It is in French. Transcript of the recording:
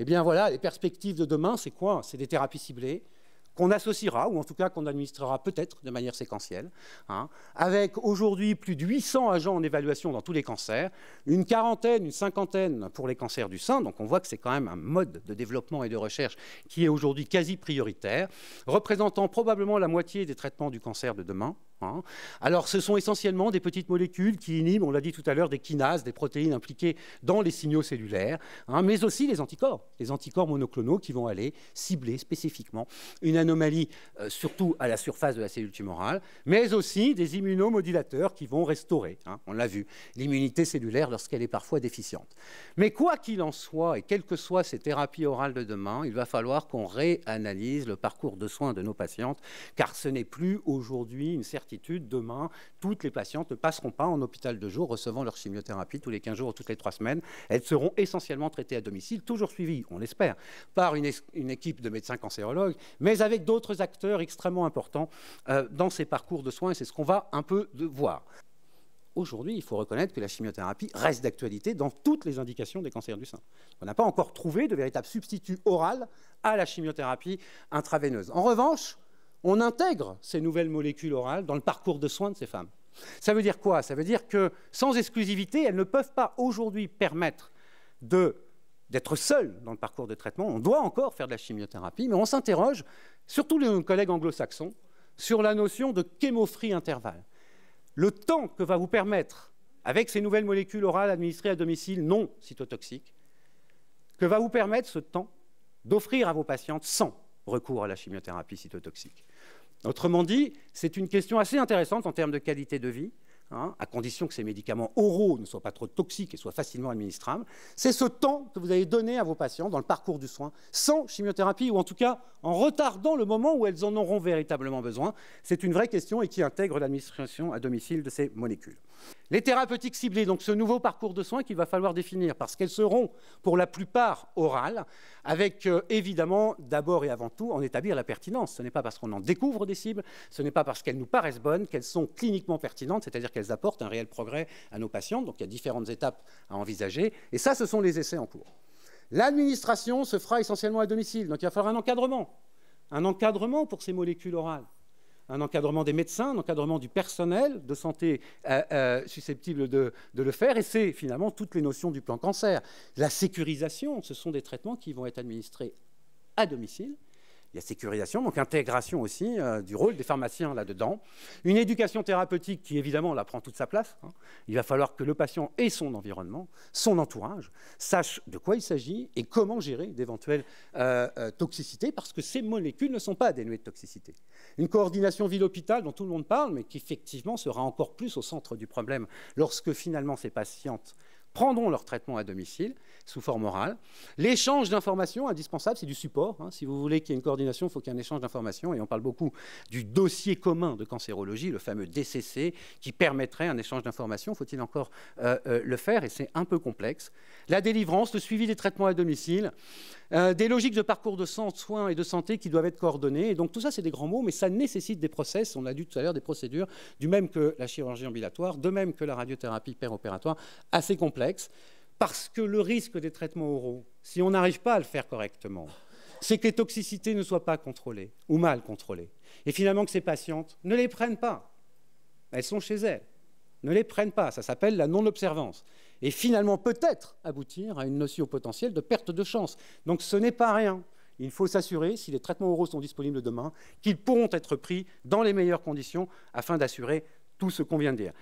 Eh bien voilà, les perspectives de demain, c'est quoi? C'est des thérapies ciblées, qu'on associera, ou en tout cas qu'on administrera peut-être de manière séquentielle, avec aujourd'hui plus de 800 agents en évaluation dans tous les cancers, une quarantaine, une cinquantaine pour les cancers du sein, donc on voit que c'est quand même un mode de développement et de recherche qui est aujourd'hui quasi prioritaire, représentant probablement la moitié des traitements du cancer de demain. Alors, ce sont essentiellement des petites molécules qui inhibent, on l'a dit tout à l'heure, des kinases, des protéines impliquées dans les signaux cellulaires, mais aussi les anticorps monoclonaux qui vont aller cibler spécifiquement une anomalie, surtout à la surface de la cellule tumorale, mais aussi des immunomodulateurs qui vont restaurer, on l'a vu, l'immunité cellulaire lorsqu'elle est parfois déficiente. Mais quoi qu'il en soit, et quelles que soient ces thérapies orales de demain, il va falloir qu'on réanalyse le parcours de soins de nos patientes, car ce n'est plus aujourd'hui une certitude. Demain, toutes les patientes ne passeront pas en hôpital de jour recevant leur chimiothérapie tous les 15 jours ou toutes les 3 semaines. Elles seront essentiellement traitées à domicile, toujours suivies, on l'espère, par une équipe de médecins cancérologues, mais avec d'autres acteurs extrêmement importants dans ces parcours de soins, et c'est ce qu'on va un peu voir. Aujourd'hui, il faut reconnaître que la chimiothérapie reste d'actualité dans toutes les indications des cancers du sein. On n'a pas encore trouvé de véritable substitut oral à la chimiothérapie intraveineuse. En revanche, on intègre ces nouvelles molécules orales dans le parcours de soins de ces femmes. Ça veut dire quoi? Ça veut dire que, sans exclusivité, elles ne peuvent pas aujourd'hui permettre d'être seules dans le parcours de traitement. On doit encore faire de la chimiothérapie, mais on s'interroge, surtout les collègues anglo-saxons, sur la notion de chemo-free intervalle. Le temps que va vous permettre, avec ces nouvelles molécules orales administrées à domicile non cytotoxiques, que va vous permettre ce temps d'offrir à vos patientes sans recours à la chimiothérapie cytotoxique. Autrement dit, c'est une question assez intéressante en termes de qualité de vie, à condition que ces médicaments oraux ne soient pas trop toxiques et soient facilement administrables. C'est ce temps que vous allez donner à vos patients dans le parcours du soin, sans chimiothérapie, ou en tout cas en retardant le moment où elles en auront véritablement besoin. C'est une vraie question et qui intègre l'administration à domicile de ces molécules. Les thérapeutiques ciblées, donc ce nouveau parcours de soins qu'il va falloir définir, parce qu'elles seront pour la plupart orales, avec évidemment d'abord et avant tout en établir la pertinence. Ce n'est pas parce qu'on en découvre des cibles, ce n'est pas parce qu'elles nous paraissent bonnes qu'elles sont cliniquement pertinentes, c'est-à-dire qu'elles apportent un réel progrès à nos patients. Donc il y a différentes étapes à envisager, et ça, ce sont les essais en cours. L'administration se fera essentiellement à domicile, donc il va falloir un encadrement pour ces molécules orales. Un encadrement des médecins, un encadrement du personnel de santé susceptible de le faire, et c'est finalement toutes les notions du plan cancer. La sécurisation, ce sont des traitements qui vont être administrés à domicile. Il y a sécurisation, donc intégration aussi du rôle des pharmaciens là-dedans. Une éducation thérapeutique qui, évidemment, là, prend toute sa place. Il va falloir que le patient et son environnement, son entourage, sachent de quoi il s'agit et comment gérer d'éventuelles toxicités, parce que ces molécules ne sont pas dénuées de toxicité. Une coordination ville-hôpital dont tout le monde parle, mais qui, effectivement, sera encore plus au centre du problème lorsque, finalement, ces patientes prendront leur traitement à domicile, sous forme orale. L'échange d'informations indispensable, c'est du support. Si vous voulez qu'il y ait une coordination, il faut qu'il y ait un échange d'informations. Et on parle beaucoup du dossier commun de cancérologie, le fameux DCC, qui permettrait un échange d'informations. Faut-il encore le faire? Et c'est un peu complexe. La délivrance, le suivi des traitements à domicile, des logiques de parcours de soins et de santé qui doivent être coordonnées. Et donc tout ça, c'est des grands mots, mais ça nécessite des process. On l'a dit tout à l'heure, des procédures, du même que la chirurgie ambulatoire, de même que la radiothérapie péropératoire, assez complexes. Parce que le risque des traitements oraux, si on n'arrive pas à le faire correctement, c'est que les toxicités ne soient pas contrôlées ou mal contrôlées. Et finalement que ces patientes ne les prennent pas. Elles sont chez elles. Ne les prennent pas. Ça s'appelle la non-observance. Et finalement peut-être aboutir à une notion potentielle de perte de chance. Donc ce n'est pas rien. Il faut s'assurer, si les traitements oraux sont disponibles demain, qu'ils pourront être pris dans les meilleures conditions afin d'assurer tout ce qu'on vient de dire.